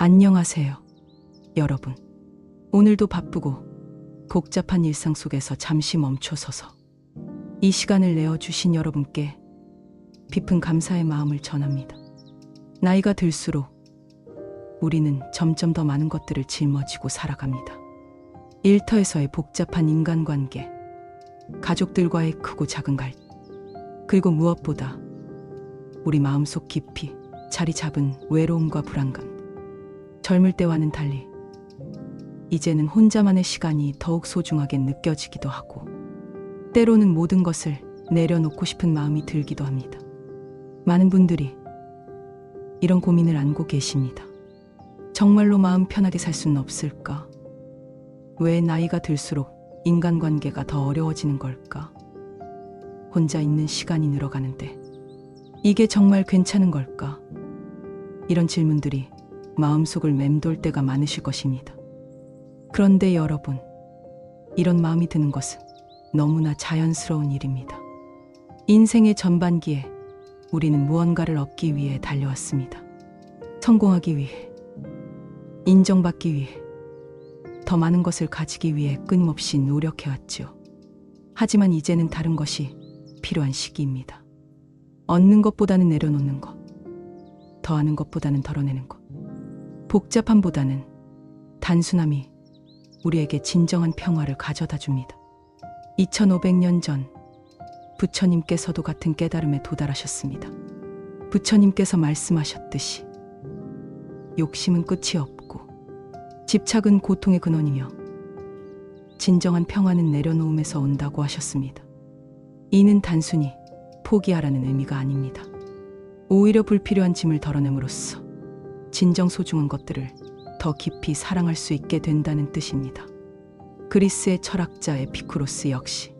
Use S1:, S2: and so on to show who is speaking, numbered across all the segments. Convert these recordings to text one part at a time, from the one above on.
S1: 안녕하세요, 여러분. 오늘도 바쁘고 복잡한 일상 속에서 잠시 멈춰서서 이 시간을 내어주신 여러분께 깊은 감사의 마음을 전합니다. 나이가 들수록 우리는 점점 더 많은 것들을 짊어지고 살아갑니다. 일터에서의 복잡한 인간관계, 가족들과의 크고 작은 갈등, 그리고 무엇보다 우리 마음속 깊이 자리 잡은 외로움과 불안감. 젊을 때와는 달리 이제는 혼자만의 시간이 더욱 소중하게 느껴지기도 하고, 때로는 모든 것을 내려놓고 싶은 마음이 들기도 합니다. 많은 분들이 이런 고민을 안고 계십니다. 정말로 마음 편하게 살 수는 없을까? 왜 나이가 들수록 인간관계가 더 어려워지는 걸까? 혼자 있는 시간이 늘어가는데 이게 정말 괜찮은 걸까? 이런 질문들이 마음속을 맴돌 때가 많으실 것입니다. 그런데 여러분, 이런 마음이 드는 것은 너무나 자연스러운 일입니다. 인생의 전반기에 우리는 무언가를 얻기 위해 달려왔습니다. 성공하기 위해, 인정받기 위해, 더 많은 것을 가지기 위해 끊임없이 노력해왔죠. 하지만 이제는 다른 것이 필요한 시기입니다. 얻는 것보다는 내려놓는 것, 더하는 것보다는 덜어내는 것, 복잡함보다는 단순함이 우리에게 진정한 평화를 가져다 줍니다. 2500년 전 부처님께서도 같은 깨달음에 도달하셨습니다. 부처님께서 말씀하셨듯이 욕심은 끝이 없고 집착은 고통의 근원이며 진정한 평화는 내려놓음에서 온다고 하셨습니다. 이는 단순히 포기하라는 의미가 아닙니다. 오히려 불필요한 짐을 덜어냄으로써 진정 소중한 것들을 더 깊이 사랑할 수 있게 된다는 뜻입니다. 그리스의 철학자 에피쿠로스 역시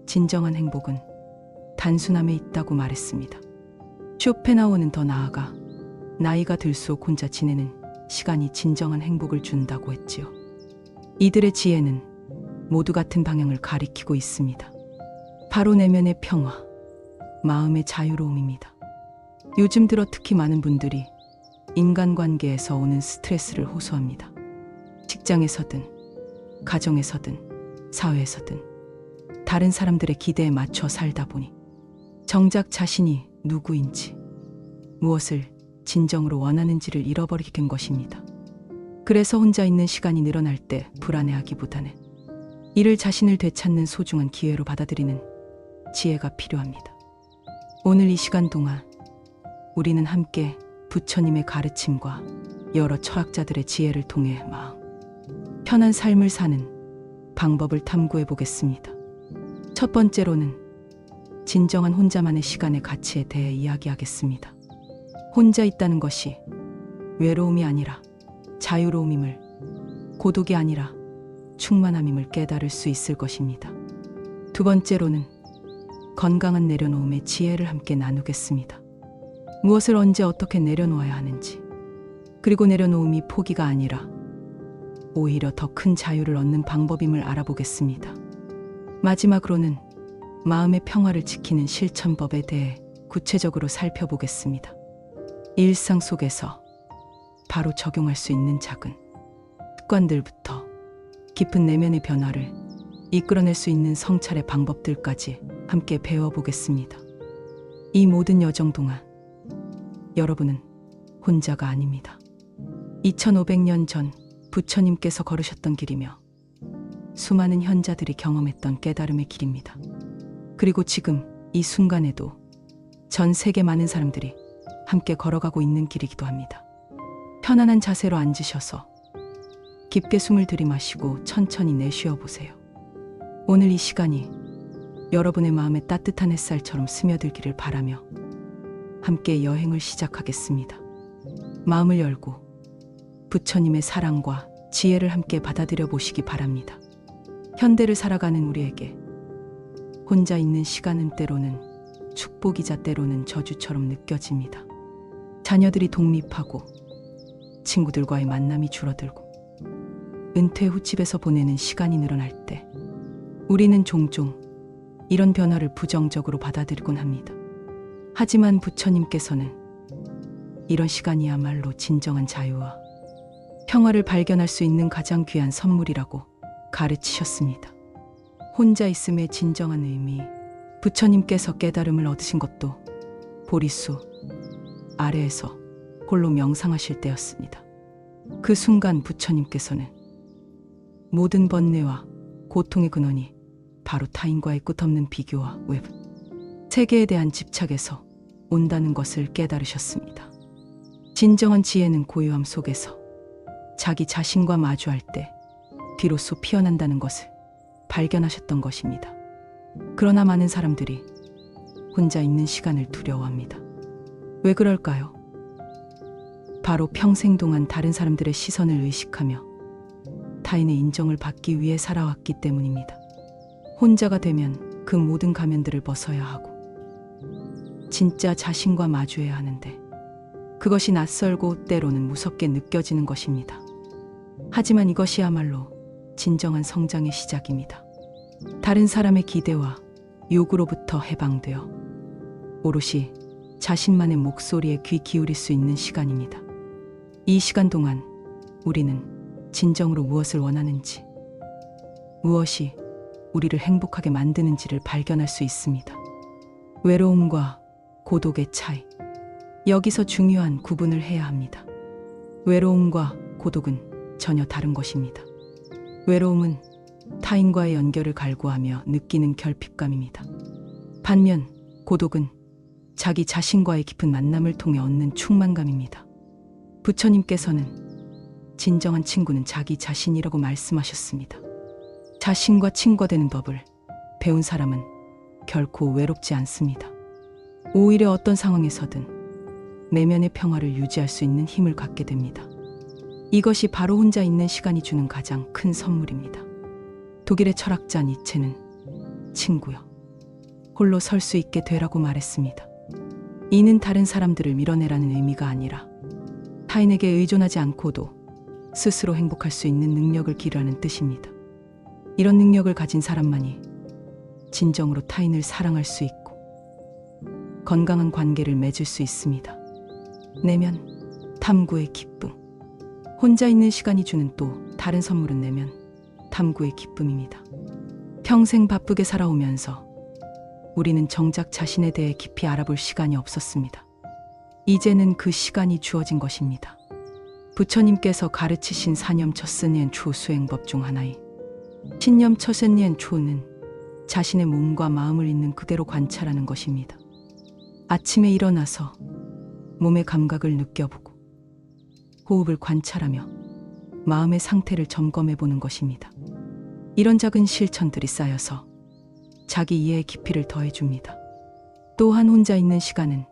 S1: 진정한 행복은 단순함에 있다고 말했습니다. 쇼펜하우어는 더 나아가 나이가 들수록 혼자 지내는 시간이 진정한 행복을 준다고 했지요. 이들의 지혜는 모두 같은 방향을 가리키고 있습니다. 바로 내면의 평화, 마음의 자유로움입니다. 요즘 들어 특히 많은 분들이 인간관계에서 오는 스트레스를 호소합니다. 직장에서든 가정에서든 사회에서든 다른 사람들의 기대에 맞춰 살다 보니 정작 자신이 누구인지, 무엇을 진정으로 원하는지를 잃어버리게 된 것입니다. 그래서 혼자 있는 시간이 늘어날 때 불안해하기보다는 이를 자신을 되찾는 소중한 기회로 받아들이는 지혜가 필요합니다. 오늘 이 시간 동안 우리는 함께 부처님의 가르침과 여러 철학자들의 지혜를 통해 마음 편한 삶을 사는 방법을 탐구해 보겠습니다. 첫 번째로는 진정한 혼자만의 시간의 가치에 대해 이야기하겠습니다. 혼자 있다는 것이 외로움이 아니라 자유로움임을, 고독이 아니라 충만함임을 깨달을 수 있을 것입니다. 두 번째로는 건강한 내려놓음의 지혜를 함께 나누겠습니다. 무엇을 언제 어떻게 내려놓아야 하는지, 그리고 내려놓음이 포기가 아니라 오히려 더 큰 자유를 얻는 방법임을 알아보겠습니다. 마지막으로는 마음의 평화를 지키는 실천법에 대해 구체적으로 살펴보겠습니다. 일상 속에서 바로 적용할 수 있는 작은 습관들부터 깊은 내면의 변화를 이끌어낼 수 있는 성찰의 방법들까지 함께 배워보겠습니다. 이 모든 여정 동안 여러분은 혼자가 아닙니다. 2500년 전 부처님께서 걸으셨던 길이며 수많은 현자들이 경험했던 깨달음의 길입니다. 그리고 지금 이 순간에도 전 세계 많은 사람들이 함께 걸어가고 있는 길이기도 합니다. 편안한 자세로 앉으셔서 깊게 숨을 들이마시고 천천히 내쉬어 보세요. 오늘 이 시간이 여러분의 마음에 따뜻한 햇살처럼 스며들기를 바라며 함께 여행을 시작하겠습니다. 마음을 열고 부처님의 사랑과 지혜를 함께 받아들여 보시기 바랍니다. 현대를 살아가는 우리에게 혼자 있는 시간은 때로는 축복이자 때로는 저주처럼 느껴집니다. 자녀들이 독립하고 친구들과의 만남이 줄어들고 은퇴 후 집에서 보내는 시간이 늘어날 때 우리는 종종 이런 변화를 부정적으로 받아들이곤 합니다. 하지만 부처님께서는 이런 시간이야말로 진정한 자유와 평화를 발견할 수 있는 가장 귀한 선물이라고 가르치셨습니다. 혼자 있음의 진정한 의미, 부처님께서 깨달음을 얻으신 것도 보리수 아래에서 홀로 명상하실 때였습니다. 그 순간 부처님께서는 모든 번뇌와 고통의 근원이 바로 타인과의 끝없는 비교와 외부, 세계에 대한 집착에서 온다는 것을 깨달으셨습니다. 진정한 지혜는 고요함 속에서 자기 자신과 마주할 때 비로소 피어난다는 것을 발견하셨던 것입니다. 그러나 많은 사람들이 혼자 있는 시간을 두려워합니다. 왜 그럴까요? 바로 평생 동안 다른 사람들의 시선을 의식하며 타인의 인정을 받기 위해 살아왔기 때문입니다. 혼자가 되면 그 모든 가면들을 벗어야 하고 진짜 자신과 마주해야 하는데 그것이 낯설고 때로는 무섭게 느껴지는 것입니다. 하지만 이것이야말로 진정한 성장의 시작입니다. 다른 사람의 기대와 요구로부터 해방되어 오롯이 자신만의 목소리에 귀 기울일 수 있는 시간입니다. 이 시간 동안 우리는 진정으로 무엇을 원하는지, 무엇이 우리를 행복하게 만드는지를 발견할 수 있습니다. 외로움과 고독의 차이. 여기서 중요한 구분을 해야 합니다. 외로움과 고독은 전혀 다른 것입니다. 외로움은 타인과의 연결을 갈구하며 느끼는 결핍감입니다. 반면 고독은 자기 자신과의 깊은 만남을 통해 얻는 충만감입니다. 부처님께서는 진정한 친구는 자기 자신이라고 말씀하셨습니다. 자신과 친구가 되는 법을 배운 사람은 결코 외롭지 않습니다. 오히려 어떤 상황에서든 내면의 평화를 유지할 수 있는 힘을 갖게 됩니다. 이것이 바로 혼자 있는 시간이 주는 가장 큰 선물입니다. 독일의 철학자 니체는 친구여, 홀로 설 수 있게 되라고 말했습니다. 이는 다른 사람들을 밀어내라는 의미가 아니라 타인에게 의존하지 않고도 스스로 행복할 수 있는 능력을 기르라는 뜻입니다. 이런 능력을 가진 사람만이 진정으로 타인을 사랑할 수 있고 건강한 관계를 맺을 수 있습니다. 내면 탐구의 기쁨. 혼자 있는 시간이 주는 또 다른 선물은 내면 탐구의 기쁨입니다. 평생 바쁘게 살아오면서 우리는 정작 자신에 대해 깊이 알아볼 시간이 없었습니다. 이제는 그 시간이 주어진 것입니다. 부처님께서 가르치신 사념처스니엔 초 수행법 중 하나인 신념처스니엔 초는 자신의 몸과 마음을 있는 그대로 관찰하는 것입니다. 아침에 일어나서 몸의 감각을 느껴보고 호흡을 관찰하며 마음의 상태를 점검해 보는 것입니다. 이런 작은 실천들이 쌓여서 자기 이해의 깊이를 더해줍니다. 또한 혼자 있는 시간은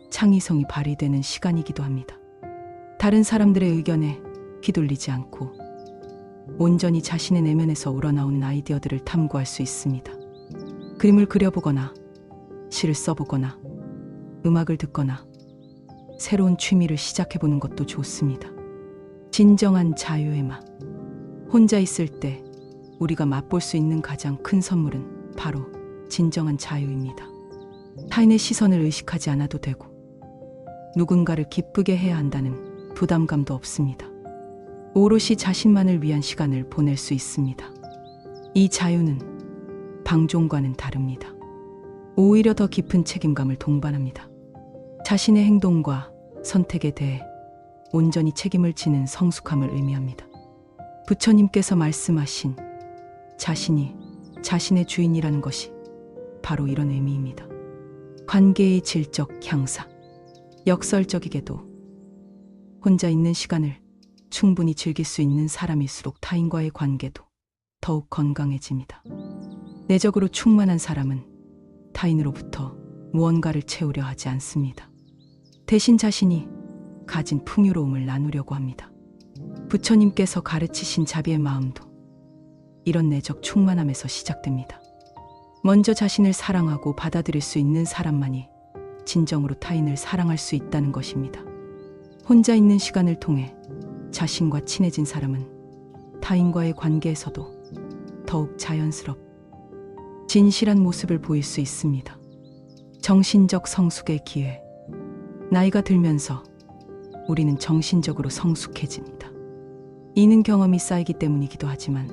S1: 창의성이 발휘되는 시간이기도 합니다. 다른 사람들의 의견에 휘둘리지 않고 온전히 자신의 내면에서 우러나오는 아이디어들을 탐구할 수 있습니다. 그림을 그려보거나 시를 써보거나 음악을 듣거나 새로운 취미를 시작해보는 것도 좋습니다. 진정한 자유의 맛. 혼자 있을 때 우리가 맛볼 수 있는 가장 큰 선물은 바로 진정한 자유입니다. 타인의 시선을 의식하지 않아도 되고 누군가를 기쁘게 해야 한다는 부담감도 없습니다. 오롯이 자신만을 위한 시간을 보낼 수 있습니다. 이 자유는 방종과는 다릅니다. 오히려 더 깊은 책임감을 동반합니다. 자신의 행동과 선택에 대해 온전히 책임을 지는 성숙함을 의미합니다. 부처님께서 말씀하신 자신이 자신의 주인이라는 것이 바로 이런 의미입니다. 관계의 질적 향상. 역설적이게도 혼자 있는 시간을 충분히 즐길 수 있는 사람일수록 타인과의 관계도 더욱 건강해집니다. 내적으로 충만한 사람은 타인으로부터 무언가를 채우려 하지 않습니다. 대신 자신이 가진 풍요로움을 나누려고 합니다. 부처님께서 가르치신 자비의 마음도 이런 내적 충만함에서 시작됩니다. 먼저 자신을 사랑하고 받아들일 수 있는 사람만이 진정으로 타인을 사랑할 수 있다는 것입니다. 혼자 있는 시간을 통해 자신과 친해진 사람은 타인과의 관계에서도 더욱 자연스럽고 진실한 모습을 보일 수 있습니다. 정신적 성숙의 기회. 나이가 들면서 우리는 정신적으로 성숙해집니다. 이는 경험이 쌓이기 때문이기도 하지만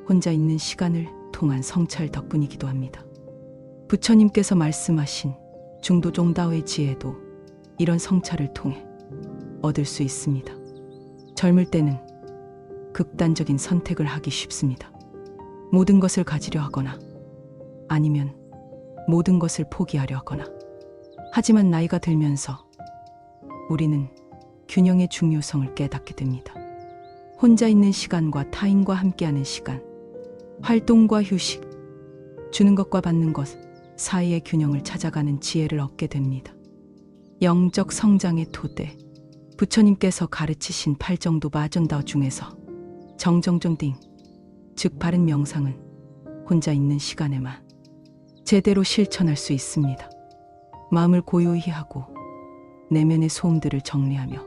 S1: 혼자 있는 시간을 통한 성찰 덕분이기도 합니다. 부처님께서 말씀하신 중도종다의 지혜도 이런 성찰을 통해 얻을 수 있습니다. 젊을 때는 극단적인 선택을 하기 쉽습니다. 모든 것을 가지려 하거나 아니면 모든 것을 포기하려 하거나. 하지만 나이가 들면서 우리는 균형의 중요성을 깨닫게 됩니다. 혼자 있는 시간과 타인과 함께하는 시간, 활동과 휴식, 주는 것과 받는 것 사이의 균형을 찾아가는 지혜를 얻게 됩니다. 영적 성장의 토대, 부처님께서 가르치신 팔정도 바전다오 중에서 정정존딩, 즉 바른 명상은 혼자 있는 시간에만 제대로 실천할 수 있습니다. 마음을 고요히 하고 내면의 소음들을 정리하며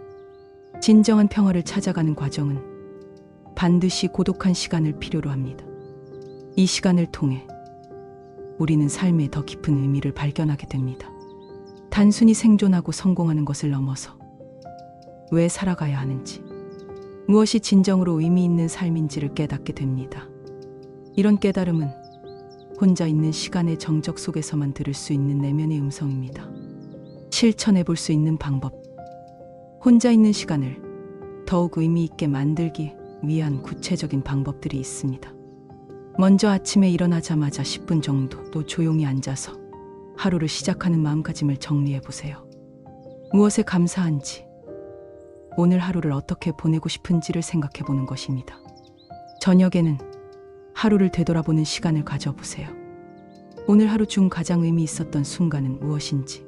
S1: 진정한 평화를 찾아가는 과정은 반드시 고독한 시간을 필요로 합니다. 이 시간을 통해 우리는 삶의 더 깊은 의미를 발견하게 됩니다. 단순히 생존하고 성공하는 것을 넘어서 왜 살아가야 하는지, 무엇이 진정으로 의미 있는 삶인지를 깨닫게 됩니다. 이런 깨달음은 혼자 있는 시간의 정적 속에서만 들을 수 있는 내면의 음성입니다. 실천해 볼 수 있는 방법, 혼자 있는 시간을 더욱 의미 있게 만들기 위한 구체적인 방법들이 있습니다. 먼저 아침에 일어나자마자 10분 정도 또 조용히 앉아서 하루를 시작하는 마음가짐을 정리해 보세요. 무엇에 감사한지, 오늘 하루를 어떻게 보내고 싶은지를 생각해 보는 것입니다. 저녁에는 하루를 되돌아보는 시간을 가져보세요. 오늘 하루 중 가장 의미 있었던 순간은 무엇인지,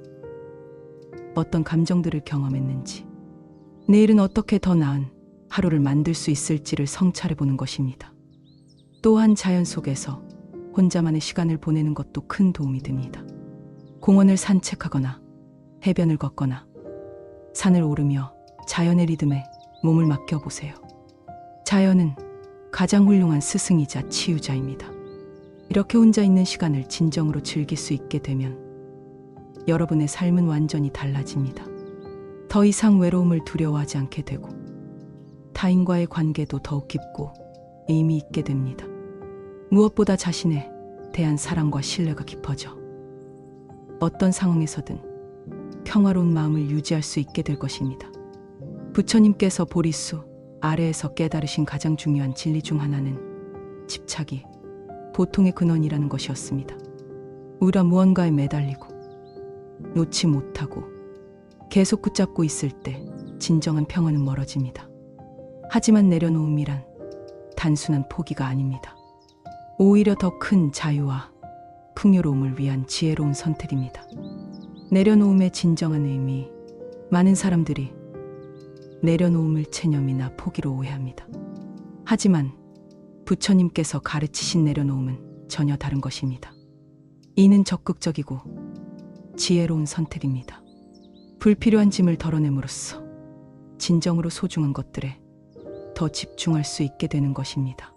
S1: 어떤 감정들을 경험했는지, 내일은 어떻게 더 나은 하루를 만들 수 있을지를 성찰해 보는 것입니다. 또한 자연 속에서 혼자만의 시간을 보내는 것도 큰 도움이 됩니다. 공원을 산책하거나 해변을 걷거나 산을 오르며 자연의 리듬에 몸을 맡겨보세요. 자연은 가장 훌륭한 스승이자 치유자입니다. 이렇게 혼자 있는 시간을 진정으로 즐길 수 있게 되면 여러분의 삶은 완전히 달라집니다. 더 이상 외로움을 두려워하지 않게 되고 타인과의 관계도 더욱 깊고 의미 있게 됩니다. 무엇보다 자신에 대한 사랑과 신뢰가 깊어져 어떤 상황에서든 평화로운 마음을 유지할 수 있게 될 것입니다. 부처님께서 보리수 아래에서 깨달으신 가장 중요한 진리 중 하나는 집착이 고통의 근원이라는 것이었습니다. 우리가 무언가에 매달리고 놓지 못하고 계속 붙잡고 있을 때 진정한 평화는 멀어집니다. 하지만 내려놓음이란 단순한 포기가 아닙니다. 오히려 더 큰 자유와 풍요로움을 위한 지혜로운 선택입니다. 내려놓음의 진정한 의미, 많은 사람들이 내려놓음을 체념이나 포기로 오해합니다. 하지만 부처님께서 가르치신 내려놓음은 전혀 다른 것입니다. 이는 적극적이고 지혜로운 선택입니다. 불필요한 짐을 덜어냄으로써 진정으로 소중한 것들에 더 집중할 수 있게 되는 것입니다.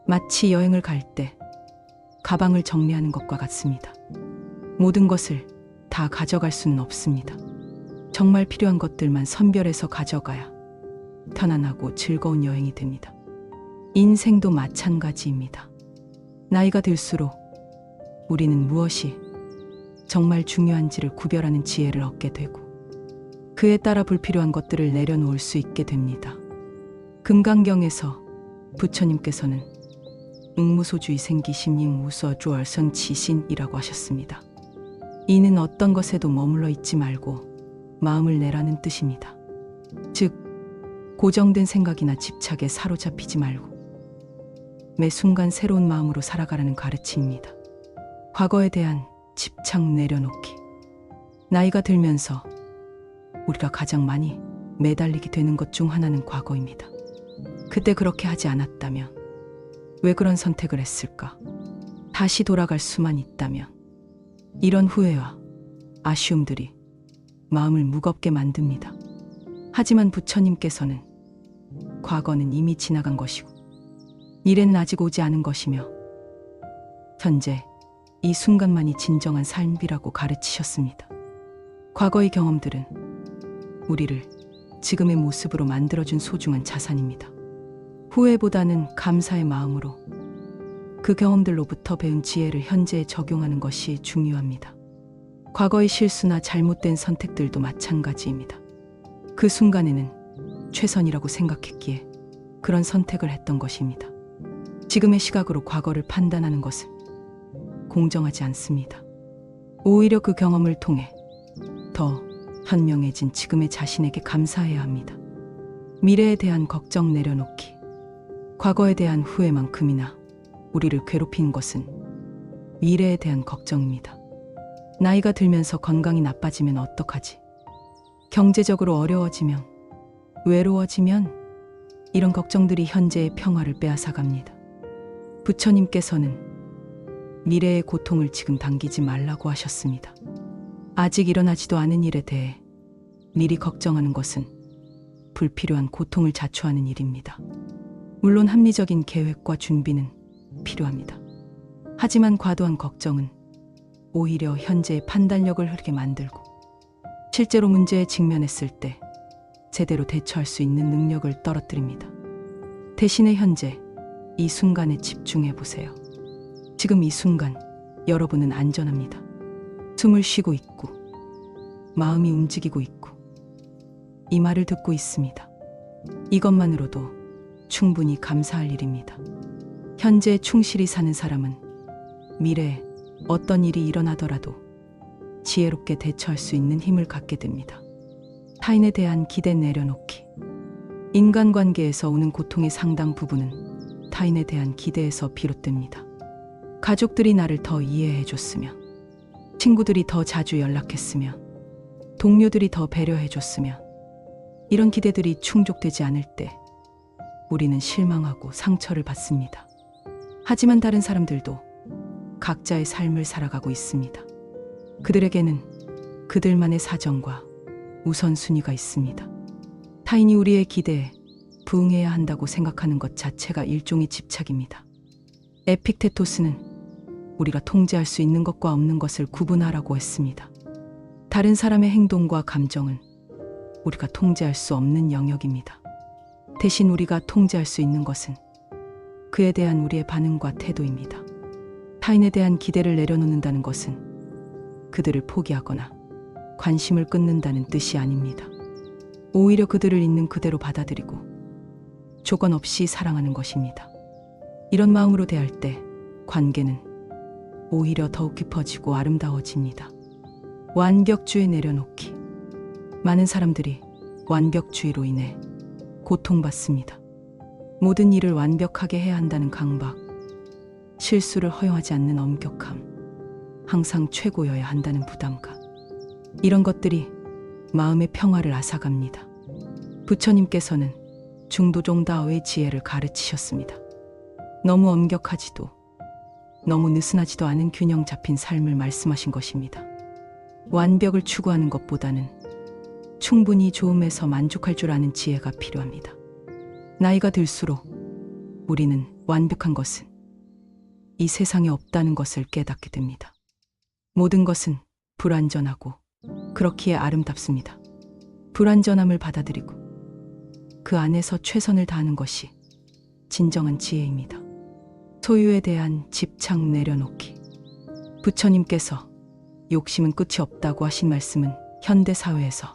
S1: 마치 여행을 갈 때 가방을 정리하는 것과 같습니다. 모든 것을 다 가져갈 수는 없습니다. 정말 필요한 것들만 선별해서 가져가야 편안하고 즐거운 여행이 됩니다. 인생도 마찬가지입니다. 나이가 들수록 우리는 무엇이 정말 중요한지를 구별하는 지혜를 얻게 되고 그에 따라 불필요한 것들을 내려놓을 수 있게 됩니다. 금강경에서 부처님께서는 응무소주의 생기심님 우서 주얼선 치신이라고 하셨습니다. 이는 어떤 것에도 머물러 있지 말고 마음을 내라는 뜻입니다. 즉, 고정된 생각이나 집착에 사로잡히지 말고 매 순간 새로운 마음으로 살아가라는 가르침입니다. 과거에 대한 집착 내려놓기. 나이가 들면서 우리가 가장 많이 매달리게 되는 것 중 하나는 과거입니다. 그때 그렇게 하지 않았다면, 왜 그런 선택을 했을까? 다시 돌아갈 수만 있다면, 이런 후회와 아쉬움들이 마음을 무겁게 만듭니다. 하지만 부처님께서는 과거는 이미 지나간 것이고 미래는 아직 오지 않은 것이며 현재 이 순간만이 진정한 삶이라고 가르치셨습니다. 과거의 경험들은 우리를 지금의 모습으로 만들어준 소중한 자산입니다. 후회보다는 감사의 마음으로 그 경험들로부터 배운 지혜를 현재에 적용하는 것이 중요합니다. 과거의 실수나 잘못된 선택들도 마찬가지입니다. 그 순간에는 최선이라고 생각했기에 그런 선택을 했던 것입니다. 지금의 시각으로 과거를 판단하는 것은 공정하지 않습니다. 오히려 그 경험을 통해 더 현명해진 지금의 자신에게 감사해야 합니다. 미래에 대한 걱정 내려놓기. 과거에 대한 후회만큼이나 우리를 괴롭힌 것은 미래에 대한 걱정입니다. 나이가 들면서 건강이 나빠지면 어떡하지? 경제적으로 어려워지면, 외로워지면 이런 걱정들이 현재의 평화를 빼앗아갑니다. 부처님께서는 미래의 고통을 지금 당기지 말라고 하셨습니다. 아직 일어나지도 않은 일에 대해 미리 걱정하는 것은 불필요한 고통을 자초하는 일입니다. 물론 합리적인 계획과 준비는 필요합니다. 하지만 과도한 걱정은 오히려 현재의 판단력을 흐리게 만들고 실제로 문제에 직면했을 때 제대로 대처할 수 있는 능력을 떨어뜨립니다. 대신에 현재 이 순간에 집중해 보세요. 지금 이 순간 여러분은 안전합니다. 숨을 쉬고 있고 마음이 움직이고 있고 이 말을 듣고 있습니다. 이것만으로도 충분히 감사할 일입니다. 현재 충실히 사는 사람은 미래에 어떤 일이 일어나더라도 지혜롭게 대처할 수 있는 힘을 갖게 됩니다. 타인에 대한 기대 내려놓기. 인간관계에서 오는 고통의 상당 부분은 타인에 대한 기대에서 비롯됩니다. 가족들이 나를 더 이해해줬으며, 친구들이 더 자주 연락했으며, 동료들이 더 배려해줬으며, 이런 기대들이 충족되지 않을 때 우리는 실망하고 상처를 받습니다. 하지만 다른 사람들도 각자의 삶을 살아가고 있습니다. 그들에게는 그들만의 사정과 우선순위가 있습니다. 타인이 우리의 기대에 부응해야 한다고 생각하는 것 자체가 일종의 집착입니다. 에픽테토스는 우리가 통제할 수 있는 것과 없는 것을 구분하라고 했습니다. 다른 사람의 행동과 감정은 우리가 통제할 수 없는 영역입니다. 대신 우리가 통제할 수 있는 것은 그에 대한 우리의 반응과 태도입니다. 타인에 대한 기대를 내려놓는다는 것은 그들을 포기하거나 관심을 끊는다는 뜻이 아닙니다. 오히려 그들을 있는 그대로 받아들이고 조건 없이 사랑하는 것입니다. 이런 마음으로 대할 때 관계는 오히려 더욱 깊어지고 아름다워집니다. 완벽주의 내려놓기. 많은 사람들이 완벽주의로 인해 고통받습니다. 모든 일을 완벽하게 해야 한다는 강박, 실수를 허용하지 않는 엄격함, 항상 최고여야 한다는 부담감. 이런 것들이 마음의 평화를 앗아갑니다. 부처님께서는 중도종다의 지혜를 가르치셨습니다. 너무 엄격하지도 너무 느슨하지도 않은 균형 잡힌 삶을 말씀하신 것입니다. 완벽을 추구하는 것보다는 충분히 좋음에서 만족할 줄 아는 지혜가 필요합니다. 나이가 들수록 우리는 완벽한 것은 이 세상에 없다는 것을 깨닫게 됩니다. 모든 것은 불완전하고 그렇기에 아름답습니다. 불완전함을 받아들이고 그 안에서 최선을 다하는 것이 진정한 지혜입니다. 소유에 대한 집착 내려놓기. 부처님께서 욕심은 끝이 없다고 하신 말씀은 현대 사회에서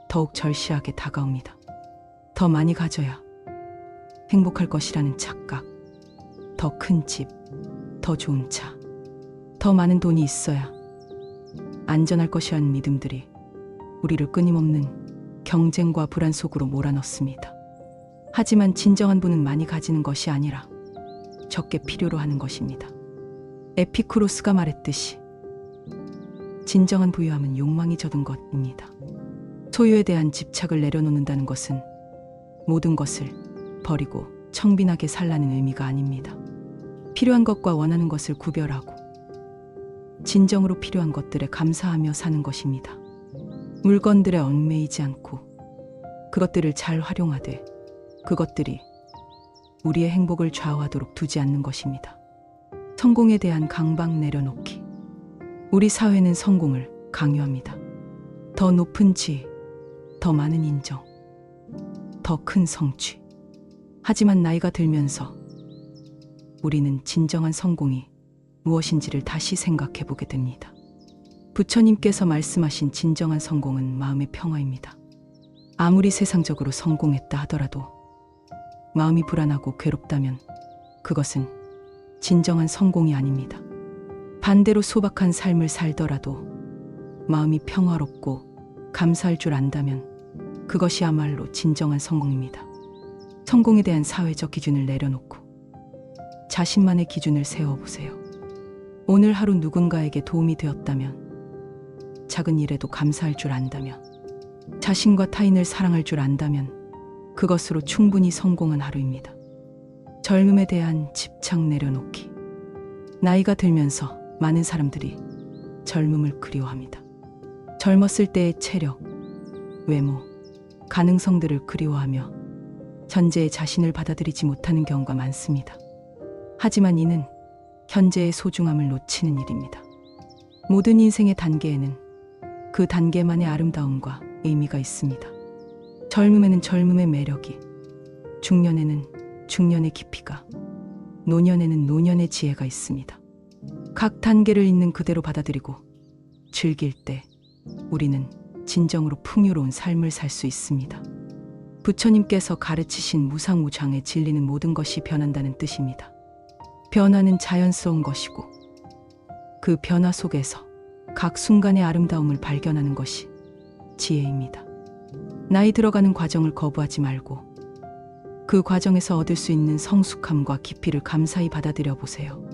S1: 더욱 절실하게 다가옵니다. 더 많이 가져야 행복할 것이라는 착각, 더 큰 집, 더 좋은 차, 더 많은 돈이 있어야 안전할 것이라는 믿음들이 우리를 끊임없는 경쟁과 불안 속으로 몰아넣습니다. 하지만 진정한 부는 많이 가지는 것이 아니라 적게 필요로 하는 것입니다. 에피쿠로스가 말했듯이 진정한 부유함은 욕망이 젖은 것입니다. 소유에 대한 집착을 내려놓는다는 것은 모든 것을 버리고 청빈하게 살라는 의미가 아닙니다. 필요한 것과 원하는 것을 구별하고 진정으로 필요한 것들에 감사하며 사는 것입니다. 물건들에 얽매이지 않고 그것들을 잘 활용하되 그것들이 우리의 행복을 좌우하도록 두지 않는 것입니다. 성공에 대한 강박 내려놓기. 우리 사회는 성공을 강요합니다. 더 높은 지위, 더 많은 인정, 더 큰 성취. 하지만 나이가 들면서 우리는 진정한 성공이 무엇인지를 다시 생각해 보게 됩니다. 부처님께서 말씀하신 진정한 성공은 마음의 평화입니다. 아무리 세상적으로 성공했다 하더라도 마음이 불안하고 괴롭다면 그것은 진정한 성공이 아닙니다. 반대로 소박한 삶을 살더라도 마음이 평화롭고 감사할 줄 안다면 그것이야말로 진정한 성공입니다. 성공에 대한 사회적 기준을 내려놓고 자신만의 기준을 세워보세요. 오늘 하루 누군가에게 도움이 되었다면, 작은 일에도 감사할 줄 안다면, 자신과 타인을 사랑할 줄 안다면 그것으로 충분히 성공한 하루입니다. 젊음에 대한 집착 내려놓기. 나이가 들면서 많은 사람들이 젊음을 그리워합니다. 젊었을 때의 체력, 외모, 가능성들을 그리워하며 현재의 자신을 받아들이지 못하는 경우가 많습니다. 하지만 이는 현재의 소중함을 놓치는 일입니다. 모든 인생의 단계에는 그 단계만의 아름다움과 의미가 있습니다. 젊음에는 젊음의 매력이, 중년에는 중년의 깊이가, 노년에는 노년의 지혜가 있습니다. 각 단계를 있는 그대로 받아들이고 즐길 때 우리는 진정으로 풍요로운 삶을 살 수 있습니다. 부처님께서 가르치신 무상무常의 진리는 모든 것이 변한다는 뜻입니다. 변화는 자연스러운 것이고 그 변화 속에서 각 순간의 아름다움을 발견하는 것이 지혜입니다. 나이 들어가는 과정을 거부하지 말고 그 과정에서 얻을 수 있는 성숙함과 깊이를 감사히 받아들여 보세요.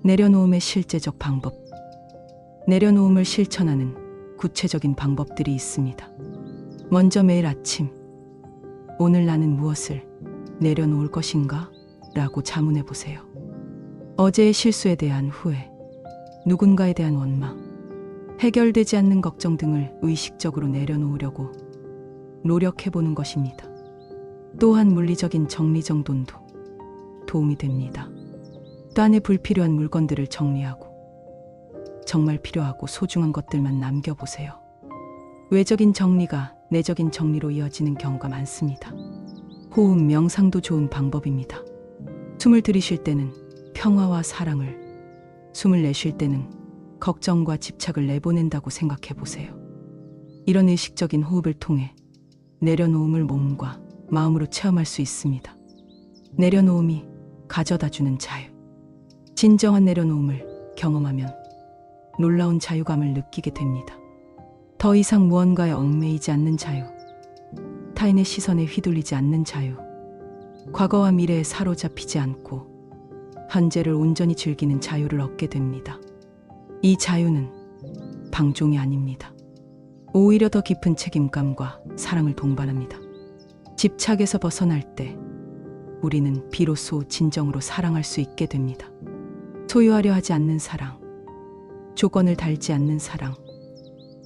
S1: 내려놓음의 실제적 방법. 내려놓음을 실천하는 구체적인 방법들이 있습니다. 먼저 매일 아침, 오늘 나는 무엇을 내려놓을 것인가? 라고 자문해 보세요. 어제의 실수에 대한 후회, 누군가에 대한 원망, 해결되지 않는 걱정 등을 의식적으로 내려놓으려고 노력해 보는 것입니다. 또한 물리적인 정리정돈도 도움이 됩니다. 딴에 불필요한 물건들을 정리하고 정말 필요하고 소중한 것들만 남겨보세요. 외적인 정리가 내적인 정리로 이어지는 경우가 많습니다. 호흡 명상도 좋은 방법입니다. 숨을 들이쉴 때는 평화와 사랑을, 숨을 내쉴 때는 걱정과 집착을 내보낸다고 생각해 보세요. 이런 의식적인 호흡을 통해 내려놓음을 몸과 마음으로 체험할 수 있습니다. 내려놓음이 가져다주는 자유. 진정한 내려놓음을 경험하면 놀라운 자유감을 느끼게 됩니다. 더 이상 무언가에 얽매이지 않는 자유, 타인의 시선에 휘둘리지 않는 자유, 과거와 미래에 사로잡히지 않고 현재를 온전히 즐기는 자유를 얻게 됩니다. 이 자유는 방종이 아닙니다. 오히려 더 깊은 책임감과 사랑을 동반합니다. 집착에서 벗어날 때 우리는 비로소 진정으로 사랑할 수 있게 됩니다. 소유하려 하지 않는 사랑, 조건을 달지 않는 사랑,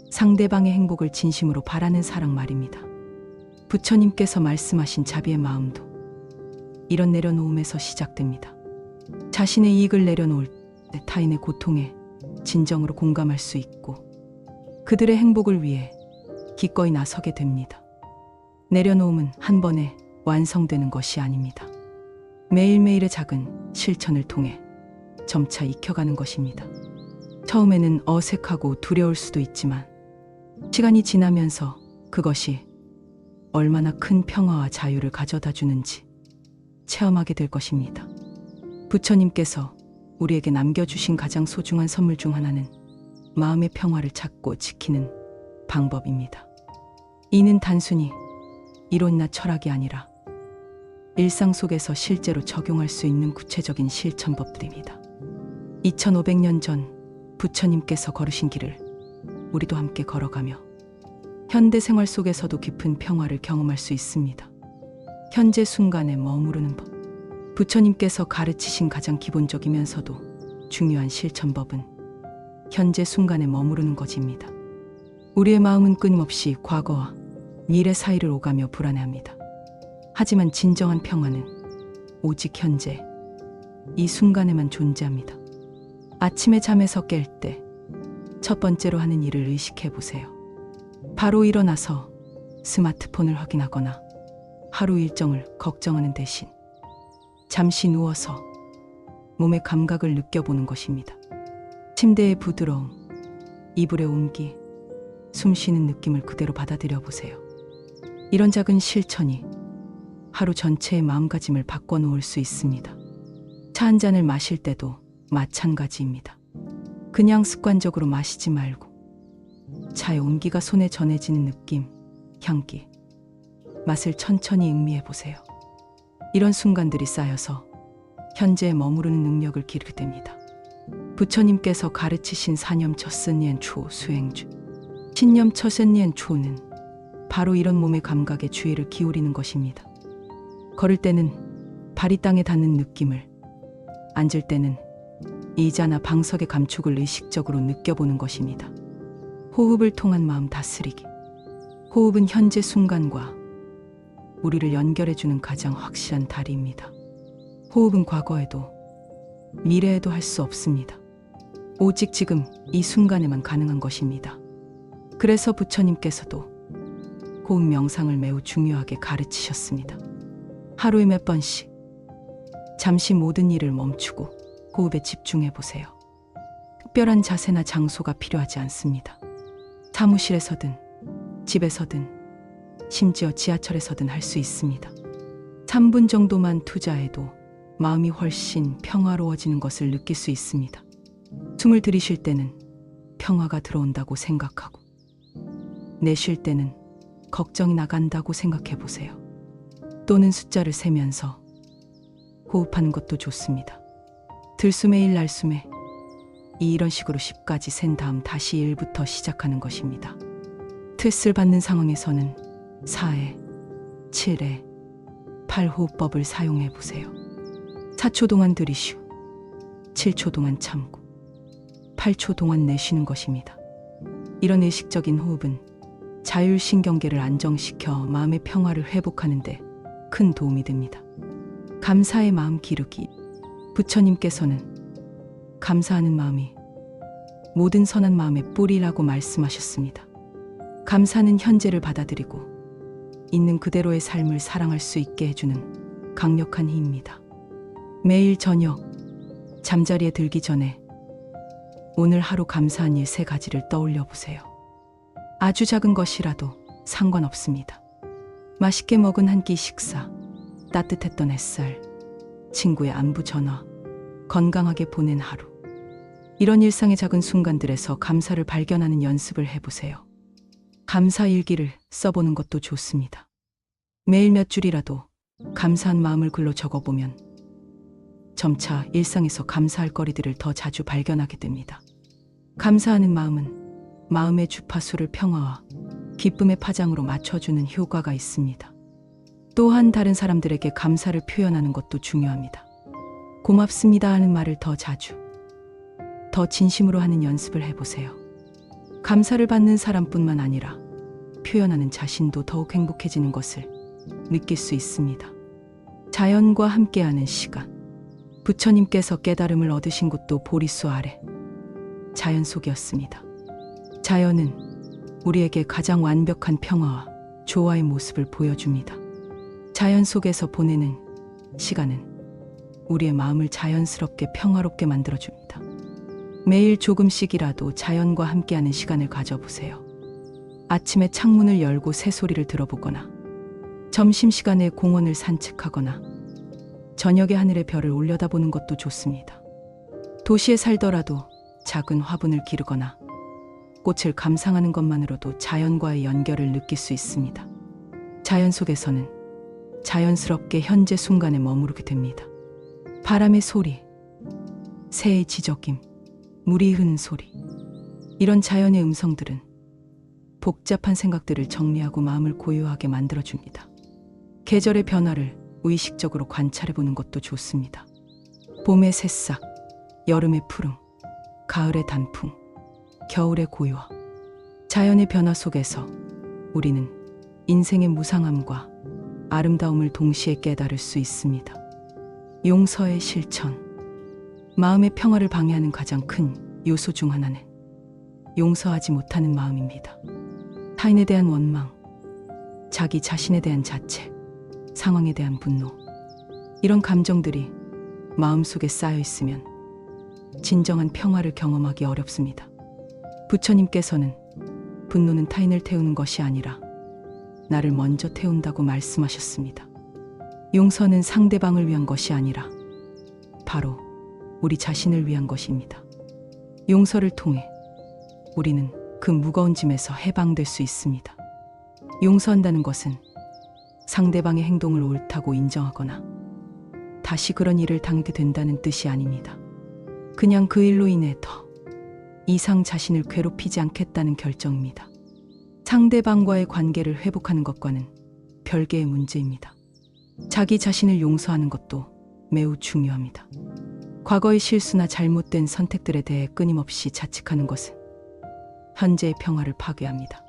S1: 상대방의 행복을 진심으로 바라는 사랑 말입니다. 부처님께서 말씀하신 자비의 마음도 이런 내려놓음에서 시작됩니다. 자신의 이익을 내려놓을 때 타인의 고통에 진정으로 공감할 수 있고 그들의 행복을 위해 기꺼이 나서게 됩니다. 내려놓음은 한 번에 완성되는 것이 아닙니다. 매일매일의 작은 실천을 통해 점차 익혀가는 것입니다. 처음에는 어색하고 두려울 수도 있지만 시간이 지나면서 그것이 얼마나 큰 평화와 자유를 가져다 주는지 체험하게 될 것입니다. 부처님께서 우리에게 남겨주신 가장 소중한 선물 중 하나는 마음의 평화를 찾고 지키는 방법입니다. 이는 단순히 이론이나 철학이 아니라 일상 속에서 실제로 적용할 수 있는 구체적인 실천법들입니다. 2500년 전 부처님께서 걸으신 길을 우리도 함께 걸어가며 현대 생활 속에서도 깊은 평화를 경험할 수 있습니다. 현재 순간에 머무르는 법. 부처님께서 가르치신 가장 기본적이면서도 중요한 실천법은 현재 순간에 머무르는 것입니다. 우리의 마음은 끊임없이 과거와 미래 사이를 오가며 불안해합니다. 하지만 진정한 평화는 오직 현재, 이 순간에만 존재합니다. 아침에 잠에서 깰 때 첫 번째로 하는 일을 의식해 보세요. 바로 일어나서 스마트폰을 확인하거나 하루 일정을 걱정하는 대신 잠시 누워서 몸의 감각을 느껴보는 것입니다. 침대의 부드러움, 이불의 온기, 숨 쉬는 느낌을 그대로 받아들여 보세요. 이런 작은 실천이 하루 전체의 마음가짐을 바꿔놓을 수 있습니다. 차 한 잔을 마실 때도 마찬가지입니다. 그냥 습관적으로 마시지 말고 차의 온기가 손에 전해지는 느낌, 향기, 맛을 천천히 음미해 보세요. 이런 순간들이 쌓여서 현재에 머무르는 능력을 기르게 됩니다. 부처님께서 가르치신 사념 처선니엔 추 수행주, 신념 처선니엔 추는 바로 이런 몸의 감각에 주의를 기울이는 것입니다. 걸을 때는 발이 땅에 닿는 느낌을, 앉을 때는 의자나 방석의 감촉을 의식적으로 느껴보는 것입니다. 호흡을 통한 마음 다스리기. 호흡은 현재 순간과 우리를 연결해주는 가장 확실한 다리입니다. 호흡은 과거에도 미래에도 할 수 없습니다. 오직 지금 이 순간에만 가능한 것입니다. 그래서 부처님께서도 호흡 명상을 매우 중요하게 가르치셨습니다. 하루에 몇 번씩 잠시 모든 일을 멈추고 호흡에 집중해 보세요. 특별한 자세나 장소가 필요하지 않습니다. 사무실에서든 집에서든 심지어 지하철에서든 할 수 있습니다. 3분 정도만 투자해도 마음이 훨씬 평화로워지는 것을 느낄 수 있습니다. 숨을 들이쉴 때는 평화가 들어온다고 생각하고 내쉴 때는 걱정이 나간다고 생각해 보세요. 또는 숫자를 세면서 호흡하는 것도 좋습니다. 들숨에 1, 날숨에 2 이런 식으로 10까지 센 다음 다시 1부터 시작하는 것입니다. 스트레스를 받는 상황에서는 4회, 7회, 8호흡법을 사용해 보세요. 4초 동안 들이쉬고 7초 동안 참고 8초 동안 내쉬는 것입니다. 이런 의식적인 호흡은 자율신경계를 안정시켜 마음의 평화를 회복하는 데 큰 도움이 됩니다. 감사의 마음 기르기. 부처님께서는 감사하는 마음이 모든 선한 마음의 뿌리라고 말씀하셨습니다. 감사는 현재를 받아들이고 있는 그대로의 삶을 사랑할 수 있게 해주는 강력한 힘입니다. 매일 저녁 잠자리에 들기 전에 오늘 하루 감사한 일 3가지를 떠올려 보세요. 아주 작은 것이라도 상관없습니다. 맛있게 먹은 한 끼 식사, 따뜻했던 햇살, 친구의 안부 전화, 건강하게 보낸 하루. 이런 일상의 작은 순간들에서 감사를 발견하는 연습을 해보세요. 감사 일기를 써보는 것도 좋습니다. 매일 몇 줄이라도 감사한 마음을 글로 적어보면 점차 일상에서 감사할 거리들을 더 자주 발견하게 됩니다. 감사하는 마음은 마음의 주파수를 평화와 기쁨의 파장으로 맞춰주는 효과가 있습니다. 또한 다른 사람들에게 감사를 표현하는 것도 중요합니다. 고맙습니다 하는 말을 더 자주, 더 진심으로 하는 연습을 해보세요. 감사를 받는 사람뿐만 아니라 표현하는 자신도 더욱 행복해지는 것을 느낄 수 있습니다. 자연과 함께하는 시간. 부처님께서 깨달음을 얻으신 곳도 보리수 아래 자연 속이었습니다. 자연은 우리에게 가장 완벽한 평화와 조화의 모습을 보여줍니다. 자연 속에서 보내는 시간은 우리의 마음을 자연스럽게 평화롭게 만들어줍니다. 매일 조금씩이라도 자연과 함께하는 시간을 가져보세요. 아침에 창문을 열고 새소리를 들어보거나 점심시간에 공원을 산책하거나 저녁에 하늘의 별을 올려다보는 것도 좋습니다. 도시에 살더라도 작은 화분을 기르거나 꽃을 감상하는 것만으로도 자연과의 연결을 느낄 수 있습니다. 자연 속에서는 자연스럽게 현재 순간에 머무르게 됩니다. 바람의 소리, 새의 지저김, 물이 흐르는 소리. 이런 자연의 음성들은 복잡한 생각들을 정리하고 마음을 고요하게 만들어줍니다. 계절의 변화를 의식적으로 관찰해보는 것도 좋습니다. 봄의 새싹, 여름의 푸름, 가을의 단풍, 겨울의 고요함. 자연의 변화 속에서 우리는 인생의 무상함과 아름다움을 동시에 깨달을 수 있습니다. 용서의 실천. 마음의 평화를 방해하는 가장 큰 요소 중 하나는 용서하지 못하는 마음입니다. 타인에 대한 원망, 자기 자신에 대한 자책, 상황에 대한 분노. 이런 감정들이 마음속에 쌓여 있으면 진정한 평화를 경험하기 어렵습니다. 부처님께서는 분노는 타인을 태우는 것이 아니라 나를 먼저 태운다고 말씀하셨습니다. 용서는 상대방을 위한 것이 아니라 바로 우리 자신을 위한 것입니다. 용서를 통해 우리는 그 무거운 짐에서 해방될 수 있습니다. 용서한다는 것은 상대방의 행동을 옳다고 인정하거나 다시 그런 일을 당하게 된다는 뜻이 아닙니다. 그냥 그 일로 인해 더 이상 자신을 괴롭히지 않겠다는 결정입니다. 상대방과의 관계를 회복하는 것과는 별개의 문제입니다. 자기 자신을 용서하는 것도 매우 중요합니다. 과거의 실수나 잘못된 선택들에 대해 끊임없이 자책하는 것은 현재의 평화를 파괴합니다.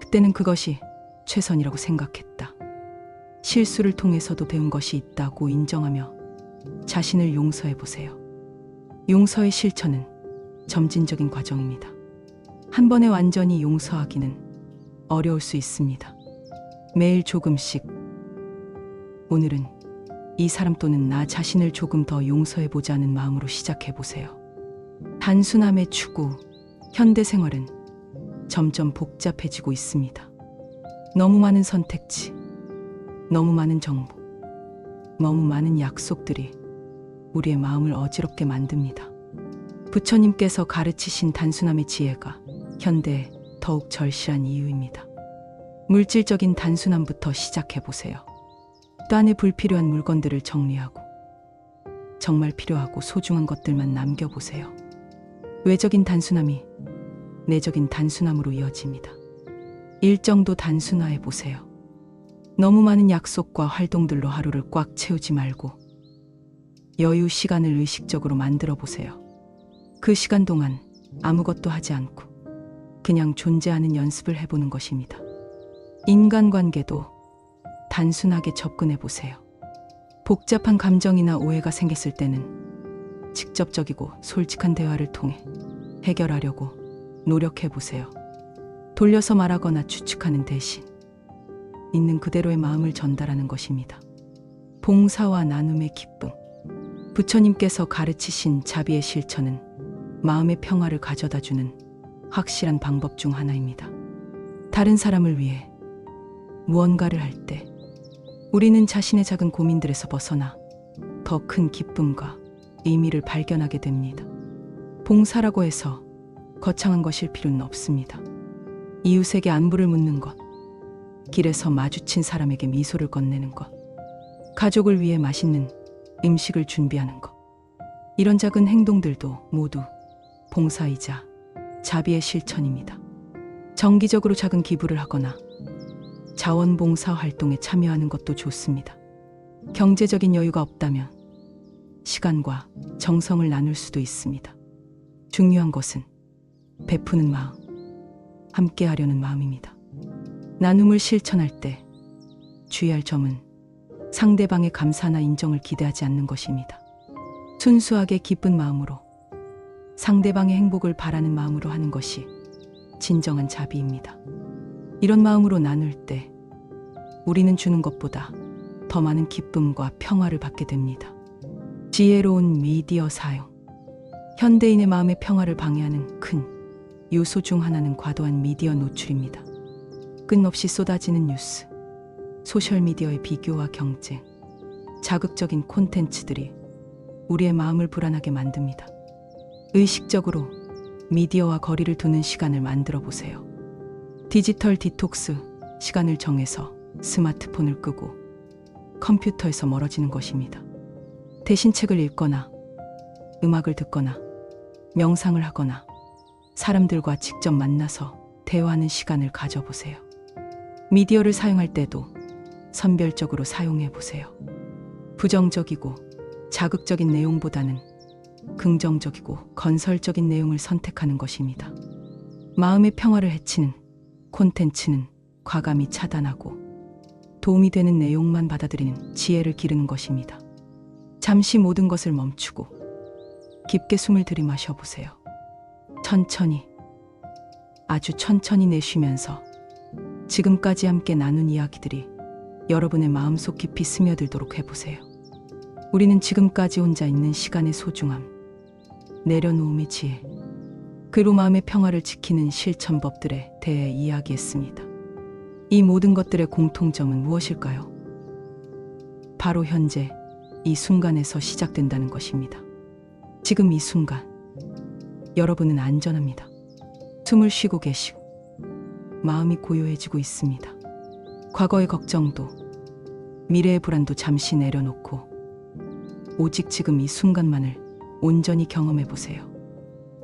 S1: 그때는 그것이 최선이라고 생각했다. 실수를 통해서도 배운 것이 있다고 인정하며 자신을 용서해 보세요. 용서의 실천은 점진적인 과정입니다. 한 번에 완전히 용서하기는 어려울 수 있습니다. 매일 조금씩, 오늘은 이 사람 또는 나 자신을 조금 더 용서해보자 하는 마음으로 시작해보세요. 단순함의 추구, 현대 생활은 점점 복잡해지고 있습니다. 너무 많은 선택지, 너무 많은 정보, 너무 많은 약속들이 우리의 마음을 어지럽게 만듭니다. 부처님께서 가르치신 단순함의 지혜가 현대에 더욱 절실한 이유입니다. 물질적인 단순함부터 시작해보세요. 또 안에 불필요한 물건들을 정리하고 정말 필요하고 소중한 것들만 남겨보세요. 외적인 단순함이 내적인 단순함으로 이어집니다. 일정도 단순화해보세요. 너무 많은 약속과 활동들로 하루를 꽉 채우지 말고 여유 시간을 의식적으로 만들어보세요. 그 시간 동안 아무것도 하지 않고 그냥 존재하는 연습을 해보는 것입니다. 인간관계도 단순하게 접근해보세요. 복잡한 감정이나 오해가 생겼을 때는 직접적이고 솔직한 대화를 통해 해결하려고 노력해보세요. 돌려서 말하거나 추측하는 대신 있는 그대로의 마음을 전달하는 것입니다. 봉사와 나눔의 기쁨. 부처님께서 가르치신 자비의 실천은 마음의 평화를 가져다주는 확실한 방법 중 하나입니다. 다른 사람을 위해 무언가를 할 때 우리는 자신의 작은 고민들에서 벗어나 더 큰 기쁨과 의미를 발견하게 됩니다. 봉사라고 해서 거창한 것일 필요는 없습니다. 이웃에게 안부를 묻는 것, 길에서 마주친 사람에게 미소를 건네는 것, 가족을 위해 맛있는 음식을 준비하는 것, 이런 작은 행동들도 모두 봉사이자 자비의 실천입니다. 정기적으로 작은 기부를 하거나 자원봉사 활동에 참여하는 것도 좋습니다. 경제적인 여유가 없다면 시간과 정성을 나눌 수도 있습니다. 중요한 것은 베푸는 마음, 함께 하려는 마음입니다. 나눔을 실천할 때 주의할 점은 상대방의 감사나 인정을 기대하지 않는 것입니다. 순수하게 기쁜 마음으로 상대방의 행복을 바라는 마음으로 하는 것이 진정한 자비입니다. 이런 마음으로 나눌 때 우리는 주는 것보다 더 많은 기쁨과 평화를 받게 됩니다. 지혜로운 미디어 사용. 현대인의 마음의 평화를 방해하는 큰 요소 중 하나는 과도한 미디어 노출입니다. 끝없이 쏟아지는 뉴스, 소셜미디어의 비교와 경쟁, 자극적인 콘텐츠들이 우리의 마음을 불안하게 만듭니다. 의식적으로 미디어와 거리를 두는 시간을 만들어 보세요. 디지털 디톡스 시간을 정해서 스마트폰을 끄고 컴퓨터에서 멀어지는 것입니다. 대신 책을 읽거나 음악을 듣거나 명상을 하거나 사람들과 직접 만나서 대화하는 시간을 가져보세요. 미디어를 사용할 때도 선별적으로 사용해 보세요. 부정적이고 자극적인 내용보다는 긍정적이고 건설적인 내용을 선택하는 것입니다. 마음의 평화를 해치는 콘텐츠는 과감히 차단하고 도움이 되는 내용만 받아들이는 지혜를 기르는 것입니다. 잠시 모든 것을 멈추고 깊게 숨을 들이마셔 보세요. 천천히, 아주 천천히 내쉬면서 지금까지 함께 나눈 이야기들이 여러분의 마음속 깊이 스며들도록 해보세요. 우리는 지금까지 혼자 있는 시간의 소중함, 내려놓음의 지혜, 그리고 마음의 평화를 지키는 실천법들에 대해 이야기했습니다. 이 모든 것들의 공통점은 무엇일까요? 바로 현재 이 순간에서 시작된다는 것입니다. 지금 이 순간 여러분은 안전합니다. 숨을 쉬고 계시고 마음이 고요해지고 있습니다. 과거의 걱정도 미래의 불안도 잠시 내려놓고 오직 지금 이 순간만을 온전히 경험해 보세요.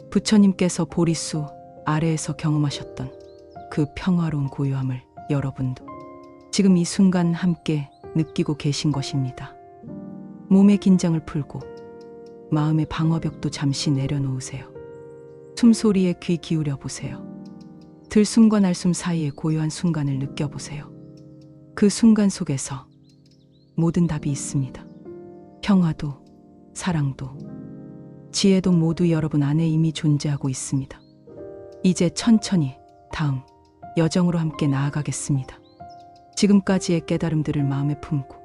S1: 부처님께서 보리수 아래에서 경험하셨던 그 평화로운 고요함을 여러분도 지금 이 순간 함께 느끼고 계신 것입니다. 몸의 긴장을 풀고 마음의 방어벽도 잠시 내려놓으세요. 숨소리에 귀 기울여 보세요. 들숨과 날숨 사이의 고요한 순간을 느껴보세요. 그 순간 속에서 모든 답이 있습니다. 평화도, 사랑도, 지혜도 모두 여러분 안에 이미 존재하고 있습니다. 이제 천천히 다음 여정으로 함께 나아가겠습니다. 지금까지의 깨달음들을 마음에 품고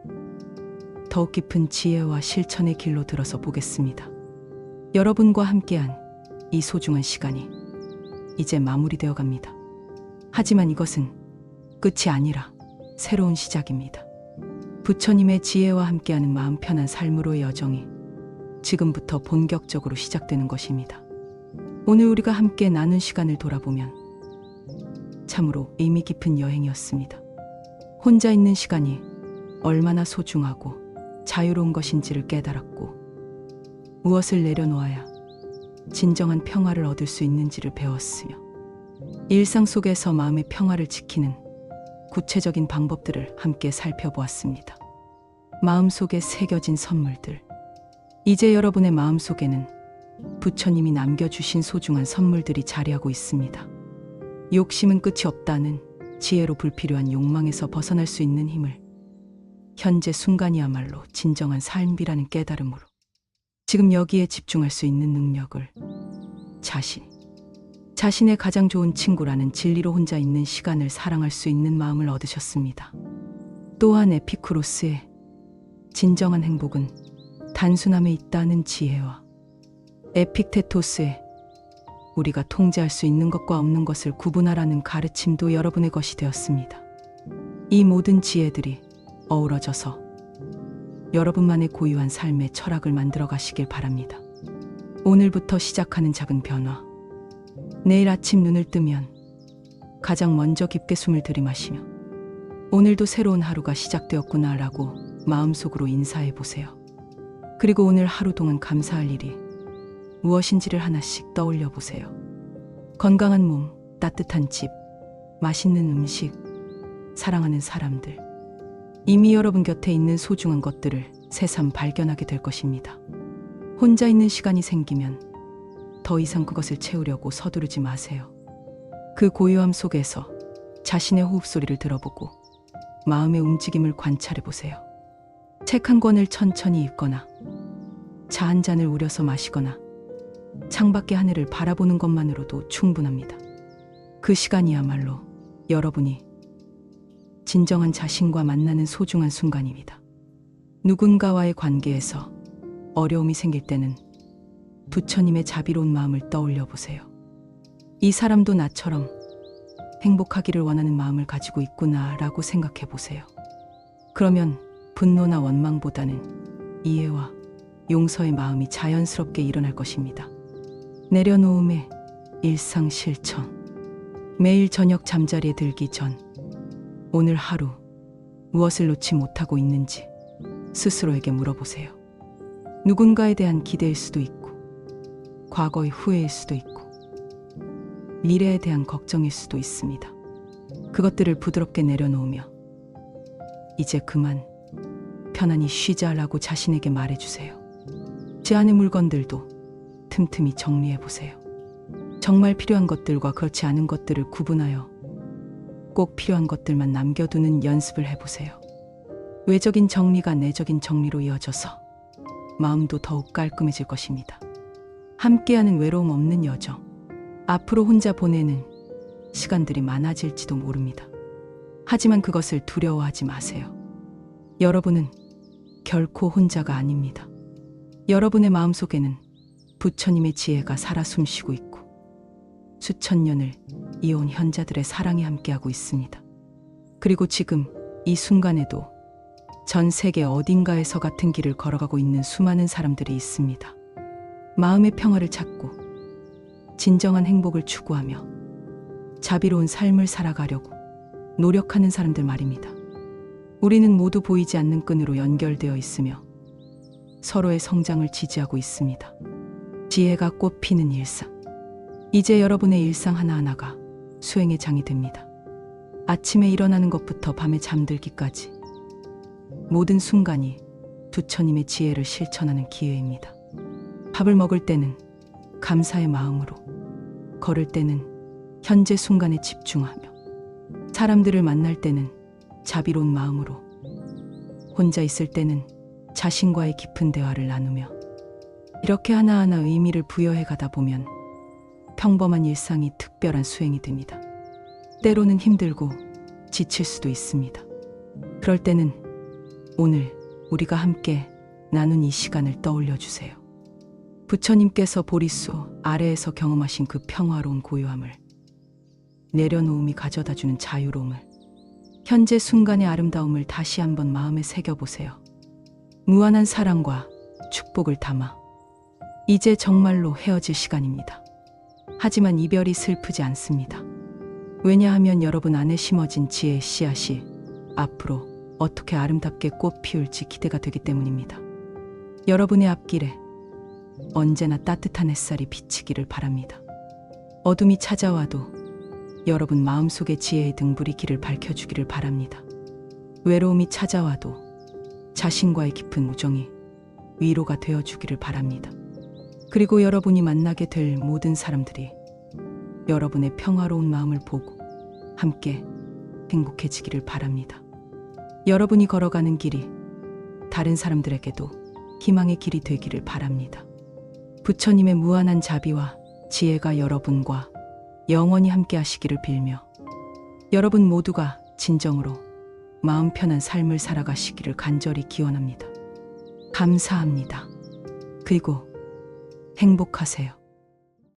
S1: 더욱 깊은 지혜와 실천의 길로 들어서 보겠습니다. 여러분과 함께한 이 소중한 시간이 이제 마무리되어 갑니다. 하지만 이것은 끝이 아니라 새로운 시작입니다. 부처님의 지혜와 함께하는 마음 편한 삶으로의 여정이 지금부터 본격적으로 시작되는 것입니다. 오늘 우리가 함께 나눈 시간을 돌아보면 참으로 의미 깊은 여행이었습니다. 혼자 있는 시간이 얼마나 소중하고 자유로운 것인지를 깨달았고 무엇을 내려놓아야 진정한 평화를 얻을 수 있는지를 배웠으며 일상 속에서 마음의 평화를 지키는 구체적인 방법들을 함께 살펴보았습니다. 마음속에 새겨진 선물들. 이제 여러분의 마음속에는 부처님이 남겨주신 소중한 선물들이 자리하고 있습니다. 욕심은 끝이 없다는 지혜로 불필요한 욕망에서 벗어날 수 있는 힘을, 현재 순간이야말로 진정한 삶이라는 깨달음으로 지금 여기에 집중할 수 있는 능력을, 자신의 가장 좋은 친구라는 진리로 혼자 있는 시간을 사랑할 수 있는 마음을 얻으셨습니다. 또한 에피쿠로스의 진정한 행복은 단순함에 있다는 지혜와 에픽테토스의 우리가 통제할 수 있는 것과 없는 것을 구분하라는 가르침도 여러분의 것이 되었습니다. 이 모든 지혜들이 어우러져서 여러분만의 고유한 삶의 철학을 만들어 가시길 바랍니다. 오늘부터 시작하는 작은 변화. 내일 아침 눈을 뜨면 가장 먼저 깊게 숨을 들이마시며 오늘도 새로운 하루가 시작되었구나 라고 마음속으로 인사해 보세요. 그리고 오늘 하루 동안 감사할 일이 무엇인지를 하나씩 떠올려 보세요. 건강한 몸, 따뜻한 집, 맛있는 음식, 사랑하는 사람들. 이미 여러분 곁에 있는 소중한 것들을 새삼 발견하게 될 것입니다. 혼자 있는 시간이 생기면 더 이상 그것을 채우려고 서두르지 마세요. 그 고요함 속에서 자신의 호흡 소리를 들어보고 마음의 움직임을 관찰해 보세요. 책 한 권을 천천히 읽거나 차 한 잔을 우려서 마시거나 창밖의 하늘을 바라보는 것만으로도 충분합니다. 그 시간이야말로 여러분이 진정한 자신과 만나는 소중한 순간입니다. 누군가와의 관계에서 어려움이 생길 때는 부처님의 자비로운 마음을 떠올려 보세요. 이 사람도 나처럼 행복하기를 원하는 마음을 가지고 있구나 라고 생각해 보세요. 그러면 분노나 원망보다는 이해와 용서의 마음이 자연스럽게 일어날 것입니다. 내려놓음의 일상 실천. 매일 저녁 잠자리에 들기 전 오늘 하루 무엇을 놓지 못하고 있는지 스스로에게 물어보세요. 누군가에 대한 기대일 수도 있고 과거의 후회일 수도 있고 미래에 대한 걱정일 수도 있습니다. 그것들을 부드럽게 내려놓으며 이제 그만 편안히 쉬자라고 자신에게 말해주세요. 제 안의 물건들도 틈틈이 정리해보세요. 정말 필요한 것들과 그렇지 않은 것들을 구분하여 꼭 필요한 것들만 남겨두는 연습을 해보세요. 외적인 정리가 내적인 정리로 이어져서 마음도 더욱 깔끔해질 것입니다. 함께하는 외로움 없는 여정. 앞으로 혼자 보내는 시간들이 많아질지도 모릅니다. 하지만 그것을 두려워하지 마세요. 여러분은 결코 혼자가 아닙니다. 여러분의 마음속에는 부처님의 지혜가 살아 숨쉬고 있고 수천 년을 이어온 현자들의 사랑이 함께하고 있습니다. 그리고 지금 이 순간에도 전 세계 어딘가에서 같은 길을 걸어가고 있는 수많은 사람들이 있습니다. 마음의 평화를 찾고 진정한 행복을 추구하며 자비로운 삶을 살아가려고 노력하는 사람들 말입니다. 우리는 모두 보이지 않는 끈으로 연결되어 있으며 서로의 성장을 지지하고 있습니다. 지혜가 꽃피는 일상. 이제 여러분의 일상 하나하나가 수행의 장이 됩니다. 아침에 일어나는 것부터 밤에 잠들기까지 모든 순간이 부처님의 지혜를 실천하는 기회입니다. 밥을 먹을 때는 감사의 마음으로, 걸을 때는 현재 순간에 집중하며, 사람들을 만날 때는 자비로운 마음으로, 혼자 있을 때는 자신과의 깊은 대화를 나누며, 이렇게 하나하나 의미를 부여해 가다 보면 평범한 일상이 특별한 수행이 됩니다. 때로는 힘들고 지칠 수도 있습니다. 그럴 때는 오늘 우리가 함께 나눈 이 시간을 떠올려 주세요. 부처님께서 보리수 아래에서 경험하신 그 평화로운 고요함을, 내려놓음이 가져다주는 자유로움을, 현재 순간의 아름다움을 다시 한번 마음에 새겨보세요. 무한한 사랑과 축복을 담아 이제 정말로 헤어질 시간입니다. 하지만 이별이 슬프지 않습니다. 왜냐하면 여러분 안에 심어진 지혜의 씨앗이 앞으로 어떻게 아름답게 꽃 피울지 기대가 되기 때문입니다. 여러분의 앞길에 언제나 따뜻한 햇살이 비치기를 바랍니다. 어둠이 찾아와도 여러분 마음속의 지혜의 등불이 길을 밝혀주기를 바랍니다. 외로움이 찾아와도 자신과의 깊은 우정이 위로가 되어주기를 바랍니다. 그리고 여러분이 만나게 될 모든 사람들이 여러분의 평화로운 마음을 보고 함께 행복해지기를 바랍니다. 여러분이 걸어가는 길이 다른 사람들에게도 희망의 길이 되기를 바랍니다. 부처님의 무한한 자비와 지혜가 여러분과 영원히 함께 하시기를 빌며, 여러분 모두가 진정으로 마음 편한 삶을 살아가시기를 간절히 기원합니다. 감사합니다. 그리고 행복하세요.